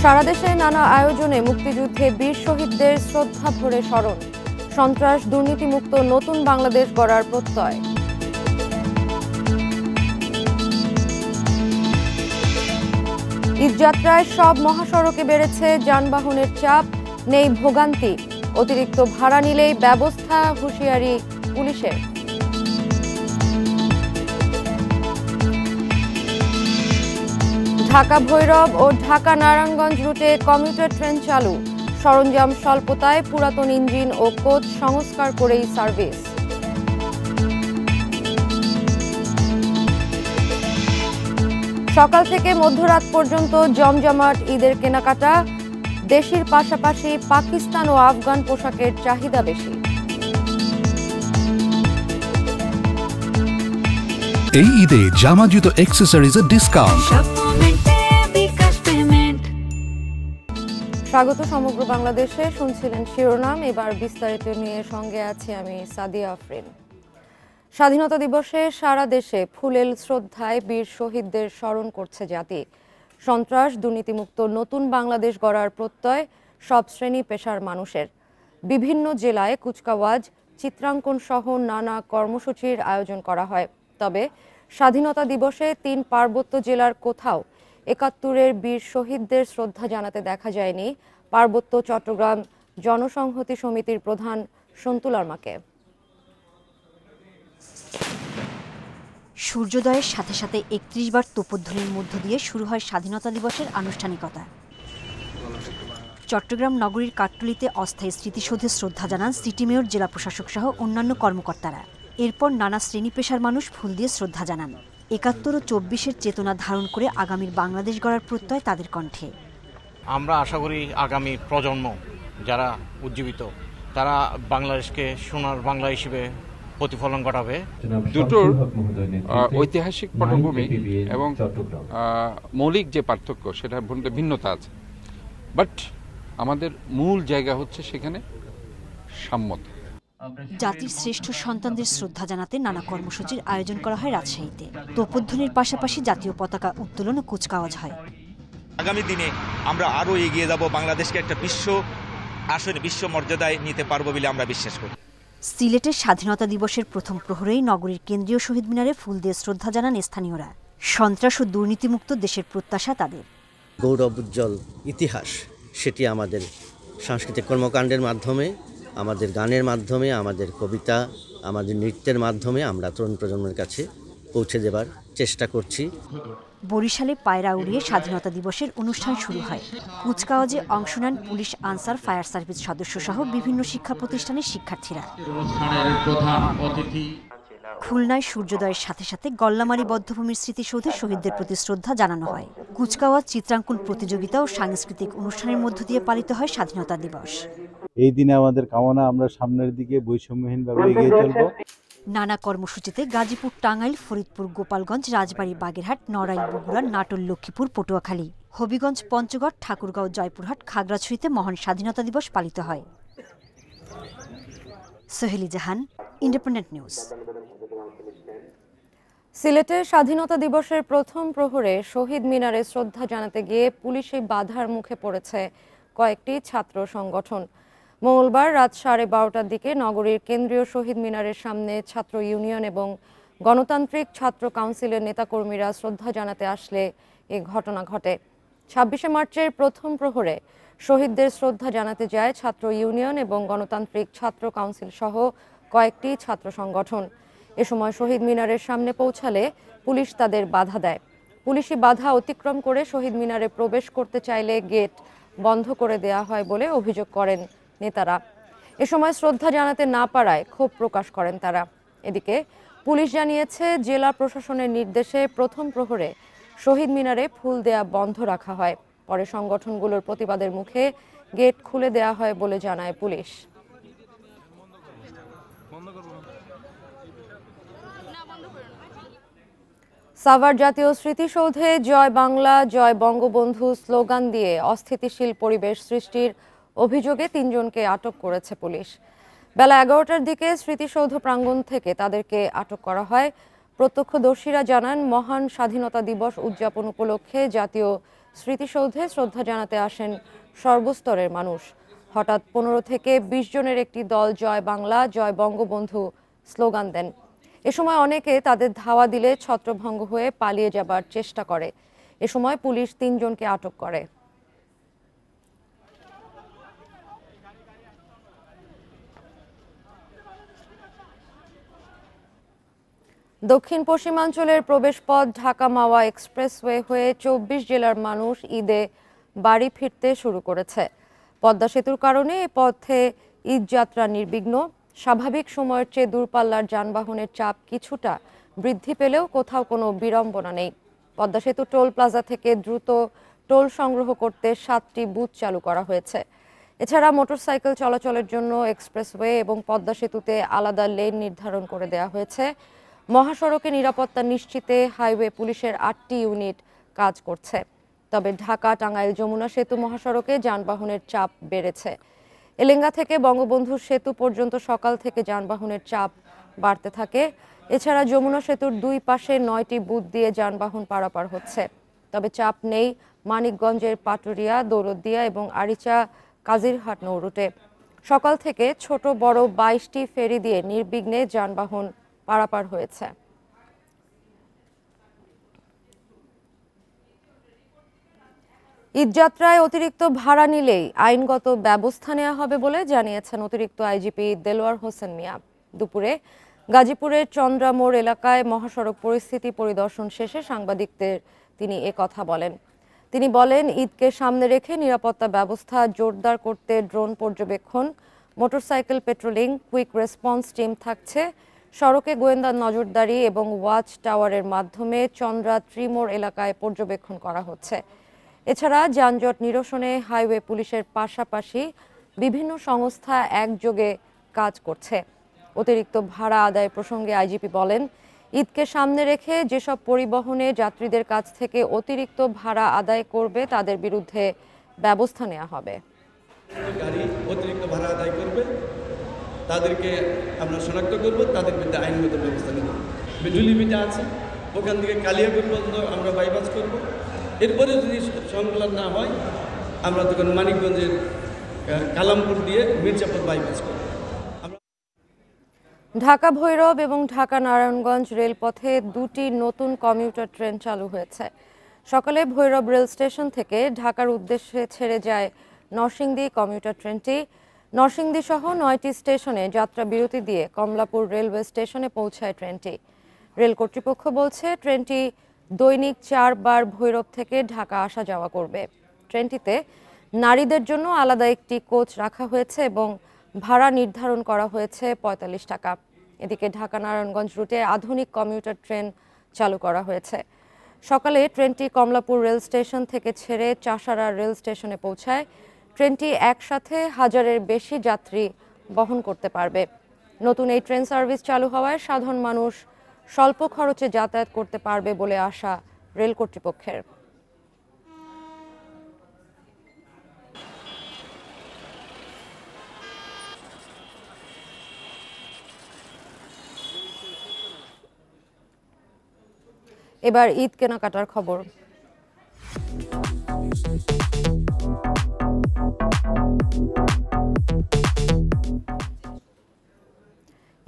সারা দেশে নানা আয়োজনে মুক্তিযুদ্ধে বীর শহীদদের শ্রদ্ধা ভরে স্মরণ, সন্ত্রাস দুর্নীতিমুক্ত নতুন বাংলাদেশ গড়ার প্রত্যয়। ঈদযাত্রায় সব মহাসড়কে বেড়েছে যানবাহনের চাপ, নেই ভোগান্তি, অতিরিক্ত ভাড়া নিলেই ব্যবস্থা, হুঁশিয়ারি পুলিশের। ঢাকা ভৈরব ও ঢাকা নারায়ণগঞ্জ রুটে কমিউটার ট্রেন চালু, সরঞ্জাম স্বল্পতায় পুরাতন ইঞ্জিন ও কোচ সংস্কার করেই সার্ভিস। সকাল থেকে মধ্যরাত পর্যন্ত জমজমাট ঈদের কেনাকাটা, দেশির পাশাপাশি পাকিস্তান ও আফগান পোশাকের চাহিদা বেশি। এই ঈদে জামা জুতো অ্যাকসেসরিজের ডিসকাউন্ট। স্বাগত সমগ্র বাংলাদেশে, শুনছিলেন শিরোনাম, এবার বিস্তারিত নিয়ে সঙ্গে আছি আমি সাদিয়া আফরিন। স্বাধীনতা দিবসে সারা দেশে ফুলেল শ্রদ্ধায় বীর শহীদদের স্মরণ করছে জাতি। সন্ত্রাস দুর্নীতিমুক্ত নতুন বাংলাদেশ গড়ার প্রত্যয় সব শ্রেণী পেশার মানুষের। বিভিন্ন জেলায় কুচকাওয়াজ, চিত্রাঙ্কন সহ নানা কর্মসূচির আয়োজন করা হয়। তবে স্বাধীনতা দিবসে 3 পার্বত্য জেলার কোথাও ৭১-এর বীর শহীদদের শ্রদ্ধা জানাতে দেখা যায়নি পার্বত্য চট্টগ্রাম জনসংহতি সমিতির প্রধান সন্তু লারমাকে। সূর্যোদয়ের সাথে সাথে ৩১ বার তোপধ্বনির মধ্য দিয়ে শুরু হয় স্বাধীনতা দিবসের আনুষ্ঠানিকতা। চট্টগ্রাম নগরীর কাট্টলিতে অস্থায়ী স্মৃতিসৌধে শ্রদ্ধা জানান সিটি মেয়র, জেলা প্রশাসক সহ অন্যান্য কর্মকর্তারা। এরপর নানা শ্রেণী পেশার মানুষ ফুল দিয়ে শ্রদ্ধা জানান। ৭১ ও ২৪-এর চেতনা ধারণ করে আগামীর বাংলাদেশ গড়ার প্রত্যয় তাদের কণ্ঠে। আমরা আশা করি আগামী প্রজন্ম যারা উজ্জীবিত, তারা বাংলাদেশকে সোনার বাংলা হিসেবে প্রতিফলন ঘটাবে। দুটোর ঐতিহাসিক পটভূমি এবং মৌলিক যে পার্থক্য সেটার মধ্যে ভিন্নতা আছে, বাট আমাদের মূল জায়গা হচ্ছে সেখানে সাম্যতা। জাতির শ্রেষ্ঠ সন্তানদের শ্রদ্ধা জানাতে নানা কর্মসূচির আয়োজন করা হয় রাজশাহীতে। তোপধ্বনির পাশাপাশি জাতীয় পতাকা উত্তোলন ও কুচকাওয়াজ হয়। আগামী দিনে আমরা আরও এগিয়ে যাব, বাংলাদেশকে একটা বিশ্ব আসনে বিশ্ব মর্যাদায় নিতে পারবো বলে আমরা বিশ্বাস করি। সিলেটের স্বাধীনতা দিবসের প্রথম প্রহরেই নগরীর কেন্দ্রীয় শহীদ মিনারে ফুল দিয়ে শ্রদ্ধা জানান স্থানীয়রা। সন্ত্রাস ও দুর্নীতিমুক্ত দেশের প্রত্যাশা তাদের। গৌরব উজ্জ্বল ইতিহাস, সেটি আমাদের সাংস্কৃতিক কর্মকাণ্ডের মাধ্যমে, আমাদের গানের মাধ্যমে, আমাদের কবিতা, আমাদের নৃত্যের মাধ্যমে আমরা তরুণ প্রজন্মের কাছে পৌঁছে দেবার চেষ্টা করছি। বরিশালে পায়রা উড়িয়ে স্বাধীনতা দিবসের অনুষ্ঠান শুরু হয়। কুচকাওয়াজে অংশ নেন পুলিশ, আনসার, ফায়ার সার্ভিস সদস্য সহ বিভিন্ন শিক্ষা প্রতিষ্ঠানের শিক্ষার্থীরা। খুলনায় সূর্যোদয়ের সাথে সাথে গল্লামারী বধ্যভূমির স্মৃতিসৌধে শহীদদের প্রতি শ্রদ্ধা জানানো হয়। কুচকাওয়াজ, চিত্রাঙ্কন প্রতিযোগিতা ও সাংস্কৃতিক অনুষ্ঠানের মধ্য দিয়ে পালিত হয় স্বাধীনতা দিবস। এই দিনে আমাদের কামনা, আমরা সামনের দিকে বৈষম্যহীনভাবে এগিয়ে চলব। নানা কর্মসূচিতে গাজীপুর, টাঙ্গাইল, ফরিদপুর, গোপালগঞ্জ, রাজবাড়ী, বাগেরহাট, নড়াইল, বগুড়া, নাটোর, লক্ষ্মীপুর, পটুয়াখালী, হবিগঞ্জ, পঞ্চগড়, ঠাকুরগাঁও, জয়পুরহাট, খাগড়াছড়িতে মহান স্বাধীনতা দিবস পালিত হয়। সোহেলি জাহান, ইন্ডিপেন্ডেন্ট নিউজ। সিলেটের স্বাধীনতা দিবসের প্রথম প্রহরে শহীদ মিনারে শ্রদ্ধা জানাতে গিয়ে পুলিশে বাধার মুখে পড়েছে কয়েকটি ছাত্র সংগঠন। মঙ্গলবার রাত 12:30টার দিকে নগরীর কেন্দ্রীয় শহীদ মিনারের সামনে ছাত্র ইউনিয়ন এবং গণতান্ত্রিক ছাত্র কাউন্সিলের নেতাকর্মীরা শ্রদ্ধা জানাতে আসলে এ ঘটনা ঘটে। 26শে মার্চের প্রথম প্রহরে শহীদদের শ্রদ্ধা জানাতে যায় ছাত্র ইউনিয়ন এবং গণতান্ত্রিক ছাত্র কাউন্সিল সহ কয়েকটি ছাত্র সংগঠন। এ সময় শহীদ মিনারের সামনে পৌঁছালে পুলিশ তাদের বাধা দেয়। পুলিশি বাধা অতিক্রম করে শহীদ মিনারে প্রবেশ করতে চাইলে গেট বন্ধ করে দেওয়া হয় বলে অভিযোগ করেন নেতারা। এ সময় শ্রদ্ধা জানাতে না পারায় ক্ষোভ প্রকাশ করেন তারা। এদিকে পুলিশ জানিয়েছে, জেলা প্রশাসনের নির্দেশে প্রথম প্রহরে শহীদ মিনারে ফুল দেয়া বন্ধ রাখা হয়। পরে সংগঠনগুলোর প্রতিবাদের মুখে গেট খুলে দেওয়া হয় বলে জানায় পুলিশ। সাভার জাতীয় স্মৃতিসৌধে জয় বাংলা, জয় বঙ্গবন্ধু স্লোগান দিয়ে অস্থিতিশীল পরিবেশ সৃষ্টির অভিযোগে 3 জনকে আটক করেছে পুলিশ। বেলা 11টার দিকে স্মৃতিসৌধ প্রাঙ্গণ থেকে তাদেরকে আটক করা হয়। প্রত্যক্ষদর্শীরা জানান, মহান স্বাধীনতা দিবস উদযাপন উপলক্ষে জাতীয় স্মৃতিসৌধে শ্রদ্ধা জানাতে আসেন সর্বস্তরের মানুষ। হঠাৎ 15 থেকে 20 জনের একটি দল জয় বাংলা, জয় বঙ্গবন্ধু স্লোগান দেন। এ সময় অনেকে তাদের ধাওয়া দিলে ছত্রভঙ্গ হয়ে পালিয়ে যাবার চেষ্টা করে। এ সময় পুলিশ 3 জনকে আটক করে। দক্ষিণ পশ্চিমাঞ্চলের প্রবেশপথ ঢাকা মাওয়া এক্সপ্রেসওয়ে হয়ে 24 জেলার মানুষ ঈদে বাড়ি ফিরতে শুরু করেছে। পদ্মা সেতুর কারণে এ পথে ঈদ যাত্রা নির্বিঘ্ন। স্বাভাবিক সময়ের চেয়ে দূরপাল্লার যানবাহনের চাপ কিছুটা বৃদ্ধি পেলেও কোথাও কোনো বিড়ম্বনা নেই। পদ্মা সেতু টোল প্লাজা থেকে দ্রুত টোল সংগ্রহ করতে 7টি বুথ চালু করা হয়েছে। এছাড়া মোটরসাইকেল চলাচলের জন্য এক্সপ্রেসওয়ে এবং পদ্মা সেতুতে আলাদা লেন নির্ধারণ করে দেওয়া হয়েছে। মহাসড়কে নিরাপত্তা নিশ্চিতে হাইওয়ে পুলিশের 8টি ইউনিট কাজ করছে। তবে ঢাকা টাঙ্গাইল যমুনা সেতু মহাসড়কে যানবাহনের চাপ বেড়েছে। এলেঙ্গা থেকে বঙ্গবন্ধু সেতু পর্যন্ত সকাল থেকে যানবাহনের চাপ বাড়তে থাকে। এছাড়া যমুনা সেতুর 2 পাশে 9টি বুথ দিয়ে যানবাহন পারাপার হচ্ছে। তবে চাপ নেই মানিকগঞ্জের পাটুরিয়া, দৌলতদিয়া এবং আরিচা কাজিরহাট নৌ রুটে। সকাল থেকে ছোট বড় 22টি ফেরি দিয়ে নির্বিঘ্নে যানবাহন পারাপার হয়েছে। ঈদযাত্রায় অতিরিক্ত ভাড়া নিলেই আইনগত ব্যবস্থা নেওয়া হবে বলে জানিয়েছেন অতিরিক্ত আইজিপি দেলোয়ার হোসেন মিয়া। দুপুরে গাজীপুরের চন্দ্রামোড় এলাকায় মহাসড়ক পরিস্থিতি পরিদর্শন শেষে সাংবাদিকদের তিনি কথা বলেন। তিনি বলেন, ঈদকে সামনে রেখে নিরাপত্তা ব্যবস্থা জোরদার করতে ড্রোন পর্যবেক্ষণ, motorcycle patrolling, quick response team থাকছে। সড়কে গোয়েন্দা নজরদারি এবং ওয়াচ টাওয়ারের মাধ্যমে চন্দ্রা ত্রিমোড় এলাকায় পর্যবেক্ষণ করা হচ্ছে। এছাড়া যানজট নিরসনে হাইওয়ে পুলিশের পাশাপাশি বিভিন্ন সংস্থা একযোগে কাজ করছে। অতিরিক্ত ভাড়া আদায় প্রসঙ্গে আইজিপি বলেন, ঈদকে সামনে রেখে যেসব পরিবহনে যাত্রীদের কাছ থেকে অতিরিক্ত ভাড়া আদায় করবে তাদের বিরুদ্ধে ব্যবস্থা নেওয়া হবে। গাড়ি অতিরিক্ত ভাড়া আদায় করবে তাদেরকে আমরা শনাক্ত করব, তাদের বিরুদ্ধে আইনগত ব্যবস্থা নেব। বিজুলিপিটা আছে, ওখান থেকে কালিয়াপুর পর্যন্ত আমরা বাইপাস করব। এরপরে যদি সংকলন না হয় আমরা তখন মানিকগঞ্জের কালামপুর দিয়ে মির্জাপুর বাইপাস করব। ঢাকা ভৈরব এবং ঢাকা নারায়ণগঞ্জ রেলপথে 2টি নতুন কমিউটার ট্রেন চালু হয়েছে। সকালে ভৈরব রেল স্টেশন থেকে ঢাকার উদ্দেশ্যে ছেড়ে যায় নরসিংদী কমিউটার ট্রেনটি। নরসিংদী সহ 9টি স্টেশনে যাত্রা বিরতি দিয়ে কমলাপুর রেলওয়ে স্টেশনে পৌঁছায় ট্রেনটি। রেল কর্তৃপক্ষ বলছে, ট্রেনটি দৈনিক 4 বার ভৈরব থেকে ঢাকা আসা যাওয়া করবে। ট্রেনটিতে নারীদের জন্য আলাদা একটি কোচ রাখা হয়েছে এবং ভাড়া নির্ধারণ করা হয়েছে 45 টাকা। এদিকে ঢাকা নারায়ণগঞ্জ রুটে আধুনিক কমিউটার ট্রেন চালু করা হয়েছে। সকালে ট্রেনটি কমলাপুর রেল স্টেশন থেকে ছেড়ে চাষারা রেল স্টেশনে পৌঁছায়। ট্রেনটি একসাথে 1000-এর বেশি যাত্রী বহন করতে পারবে। নতুন এই ট্রেন সার্ভিস চালু হওয়ায় সাধারণ মানুষ স্বল্প খরচে যাতায়াত করতে পারবে বলে আশা রেল কর্তৃপক্ষের। এবার ঈদ কেনাকাটার খবর।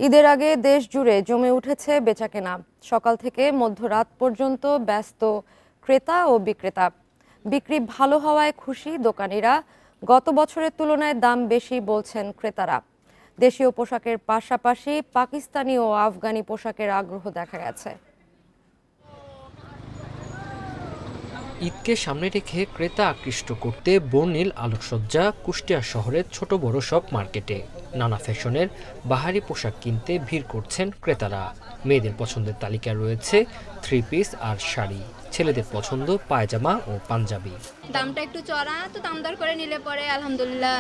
ঈদের আগে দেশ জুড়ে জমে উঠেছে বেচাকেনা। সকাল থেকে মধ্যরাত পর্যন্ত ব্যস্ত ক্রেতা ও বিক্রেতা। বিক্রি ভালো হওয়ায় খুশি দোকানিরা। গত বছরের তুলনায় দাম বেশি বলছেন ক্রেতারা। দেশীয় পোশাকের পাশাপাশি পাকিস্তানি ও আফগানি পোশাকের আগ্রহ দেখা গেছে। ঈদকে সামনে রেখে ক্রেতা আকৃষ্ট করতে বর্ণিল আলোকসজ্জা কুষ্টিয়া শহরের ছোট বড় সব মার্কেটে। নানা ফ্যাশনের বাহারি পোশাক কিনতে ভিড় করছেন ক্রেতারা। মেয়েদের পছন্দের তালিকায় রয়েছে 3 পিস আর শাড়ি, ছেলেদের পছন্দ পায়জামা ও পাঞ্জাবি। দামটা একটু চড়া, তো দামদর করে নিলে পরে আলহামদুলিল্লাহ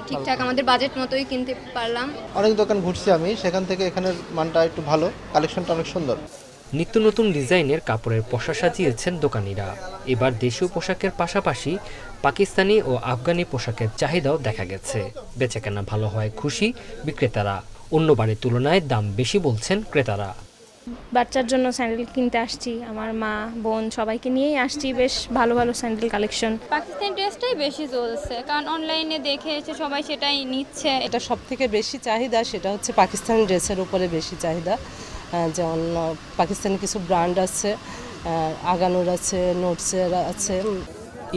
ঠিকঠাক আমাদের বাজেট মতোই কিনতে পারলাম। অনেক দোকান ঘুরছি আমি, সেখান থেকে এখানের মানটা একটু ভালো, কালেকশনটা অনেক সুন্দর। নিত্য নতুন ডিজাইনের কাপড়ের পসরা সাজিয়েছেন দোকানিরা। এবার দেশীয় পোশাকের পাশাপাশি পাকিস্তানি ও আফগানি পোশাকের চাহিদাও দেখা গেছে। বেচাকেনা ভালো হওয়ায় খুশি বিক্রেতারা। অন্যবারের তুলনায় দাম বেশি বলছেন ক্রেতারা। বাচ্চার জন্য স্যান্ডেল কিনতে আসছি, আমার মা বোন সবাইকে নিয়েই আসছি, বেশ ভালো ভালো স্যান্ডেল কালেকশন। পাকিস্তানি ড্রেসটাই বেশি চলছে, কারণ অনলাইনে দেখে এসে সবাই সেটাই নিচ্ছে। এটা সব থেকে বেশি চাহিদা, সেটা হচ্ছে পাকিস্তানি ড্রেসের উপরে বেশি চাহিদা। যেমন পাকিস্তানি কিছু ব্র্যান্ড আছে, আগানোর আছে, নোটসের আছে।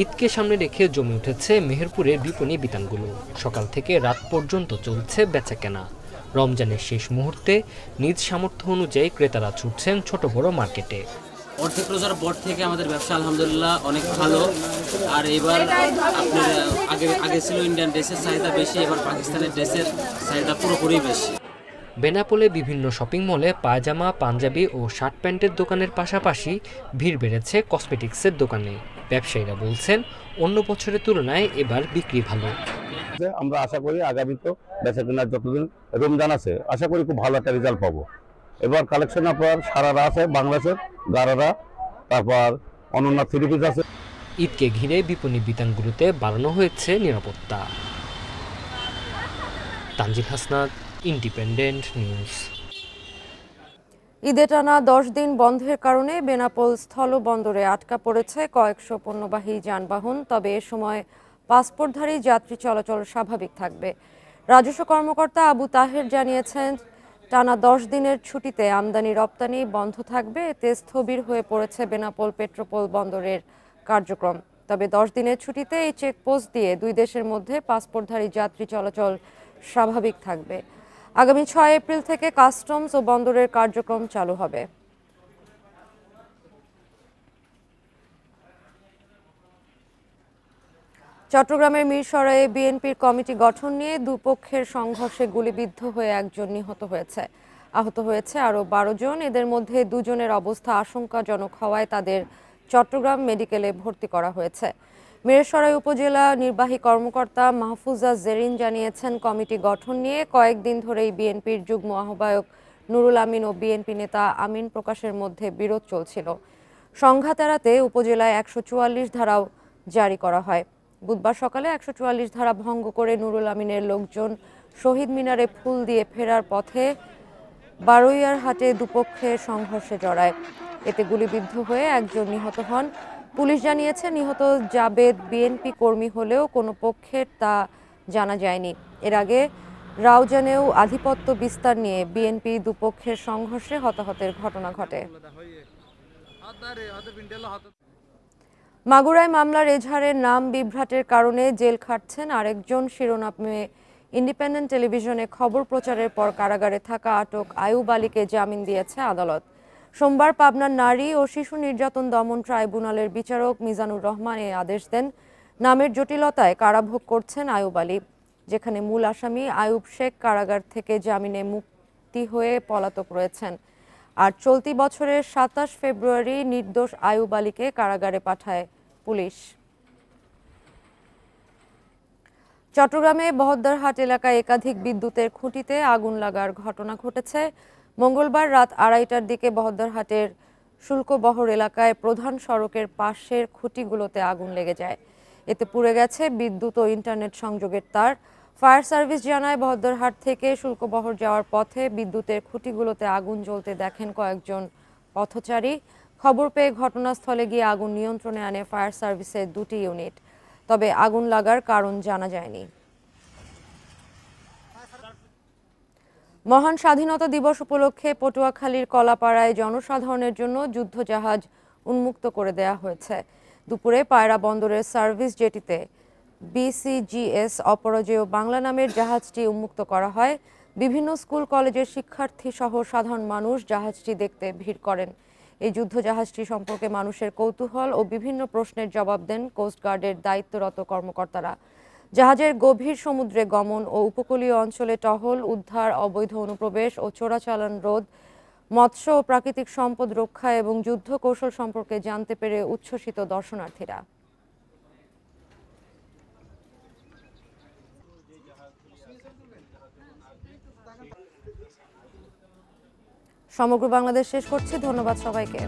ঈদকে সামনে রেখে জমে উঠেছে মেহেরপুরের বিপণী বিতানগুলো। সকাল থেকে রাত পর্যন্ত চলছে বেচাকেনা। রমজানের শেষ মুহূর্তে নিজ সামর্থ্য অনুযায়ী ক্রেতারা ছুটছেন ছোট বড় মার্কেটে। অর্ধেক রোজার পর থেকে আমাদের ব্যবসা আলহামদুলিল্লাহ অনেক ভালো। আর এবার আপনার আগে ছিল ইন্ডিয়ান ড্রেসের চাহিদা বেশি, এবার পাকিস্তানের ড্রেসের চাহিদা পুরোপুরি বেশি। বেনাপোলে বিভিন্ন শপিং মলে পায়জামা, পাঞ্জাবি ও শার্ট প্যান্টের দোকানের পাশাপাশি ভিড় বেড়েছে কসমেটিক্সের দোকানে। ব্যবসায়ীরা বলছেন অন্য বছরের তুলনায় এবার বিক্রি ভালো। আমরা আশা করি আগামী তো বেচাকেনার যতদিন রমজান আছে, আশা করি খুব ভালো একটা রেজাল্ট পাবো। এবার কালেকশন আপনার সারারা আছে, বাংলাদেশের গারারা, তারপর অনন্য থ্রি পিস আছে। ঈদকে ঘিরে বিপণী বিতানগুলোতে বাড়ানো হয়েছে নিরাপত্তা। Tanzil Hasnat, independent news. ঈদে টানা 10 দিন বন্ধের কারণে বেনাপোল স্থলবন্দরে আটকা পড়েছে কয়েকশো পণ্যবাহী যানবাহন। তবে এ সময় পাসপোর্টধারী যাত্রী চলাচল স্বাভাবিক থাকবে। রাজস্ব কর্মকর্তা আবু তাহের জানিয়েছেন, টানা 10 দিনের ছুটিতে আমদানি রপ্তানি বন্ধ থাকবে। এতে স্থবির হয়ে পড়েছে বেনাপোল পেট্রোপোল বন্দরের কার্যক্রম। তবে 10 দিনের ছুটিতে এই চেকপোস্ট দিয়ে দুই দেশের মধ্যে পাসপোর্টধারী যাত্রী চলাচল স্বাভাবিক থাকবে। আগামী 6 এপ্রিল থেকে কাস্টমস ও বন্দরের কার্যক্রম চালু হবে। চট্টগ্রামের মিরসরাইয়ে বিএনপির কমিটি গঠন নিয়ে দুপক্ষের সংঘর্ষে গুলিবিদ্ধ হয়ে একজন নিহত হয়েছে। আহত হয়েছে আরও 12 জন। এদের মধ্যে 2 জনের অবস্থা আশঙ্কাজনক হওয়ায় তাদের চট্টগ্রাম মেডিকেলে ভর্তি করা হয়েছে। মিরসরাই উপজেলা নির্বাহী কর্মকর্তা মাহফুজা জেরিন জানিয়েছেন, কমিটি গঠন নিয়ে কয়েকদিন ধরেই বিএনপির যুগ্ম আহ্বায়ক নুরুল আমিন ও বিএনপি নেতা আমিন প্রকাশের মধ্যে বিরোধ চলছিল। সংঘাত এড়াতে উপজেলায় 144 ধারাও জারি করা হয়। বুধবার সকালে 144 ধারা ভঙ্গ করে নুরুল আমিনের লোকজন শহীদ মিনারে ফুল দিয়ে ফেরার পথে বারৈয়ারহাটে দুপক্ষের সংঘর্ষে জড়ায়। এতে গুলিবিদ্ধ হয়ে একজন নিহত হন। পুলিশ জানিয়েছে, নিহত জাবেদ বিএনপি কর্মী হলেও কোনো পক্ষের তা জানা যায়নি। এর আগে রাউজানেও আধিপত্য বিস্তার নিয়ে বিএনপি দুপক্ষের সংঘর্ষে হতাহতের ঘটনা ঘটে। মাগুরায় মামলার এজাহারের নাম বিভ্রাটের কারণে জেল খাটছেন আরেকজন শিরোনামে ইন্ডিপেন্ডেন্ট টেলিভিশনে খবর প্রচারের পর কারাগারে থাকা আটক আয়ুব আলীকে জামিন দিয়েছে আদালত। সোমবার পাবনার নারী ও শিশু নির্যাতন দমন ট্রাইব্যুনালের বিচারক মিজানুর রহমান এ আদেশ দেন। নামের জটিলতায় কারাভোগ করছেন আয়ুব আলী, যেখানে মূল আসামি আয়ুব শেখ কারাগার থেকে জামিনে মুক্তি হয়ে পলাতক রয়েছেন। আর চলতি বছরের 27 ফেব্রুয়ারি নির্দোষ আয়ুব আলীকে কারাগারে পাঠায় পুলিশ। চট্টগ্রামে বহদ্দারহাট এলাকায় একাধিক বিদ্যুতের খুঁটিতে আগুন লাগার ঘটনা ঘটেছে। মঙ্গলবার রাত 2:30টার দিকে বহদ্দারহাটের শুল্কবহর এলাকায় প্রধান সড়কের পাশের খুঁটিগুলোতে আগুন লেগে যায়। এতে পুড়ে গেছে বিদ্যুৎ ও ইন্টারনেট সংযোগের তার। ফায়ার সার্ভিস জানায়, বহদ্দারহাট থেকে শুল্কবহর যাওয়ার পথে বিদ্যুতের খুঁটিগুলোতে আগুন জ্বলতে দেখেন কয়েকজন পথচারী। খবর পেয়ে ঘটনাস্থলে গিয়ে আগুন নিয়ন্ত্রণে আনে ফায়ার সার্ভিসের 2টি ইউনিট। তবে আগুন লাগার কারণ জানা যায়নি। মহান স্বাধীনতা দিবস উপলক্ষে পটুয়াখালীর কলাপাড়ায় জনসাধারণের জন্য যুদ্ধজাহাজ উন্মুক্ত করে দেয়া হয়েছে। দুপুরে পায়রা বন্দরের সার্ভিস জেটিতে BCGS অপরাজেয় বাংলা নামের জাহাজটি উন্মুক্ত করা হয়। বিভিন্ন স্কুল কলেজের শিক্ষার্থী সহ সাধারণ মানুষ জাহাজটি দেখতে ভিড় করেন। এই যুদ্ধজাহাজটি সম্পর্কে মানুষের কৌতূহল ও বিভিন্ন প্রশ্নের জবাব দেন কোস্টগার্ডের দায়িত্বরত কর্মকর্তারা। জাহাজের গভীর সমুদ্রে গমন ও উপকূলীয় অঞ্চলে টহল, উদ্ধার, অবৈধ অনুপ্রবেশ ও চোরাচালান রোধ, মৎস্য ও প্রাকৃতিক সম্পদ রক্ষা এবং যুদ্ধ কৌশল সম্পর্কে জানতে পেরে উচ্ছ্বসিত দর্শনার্থীরা। সমগ্র বাংলাদেশ শেষ করছি। ধন্যবাদ সবাইকে।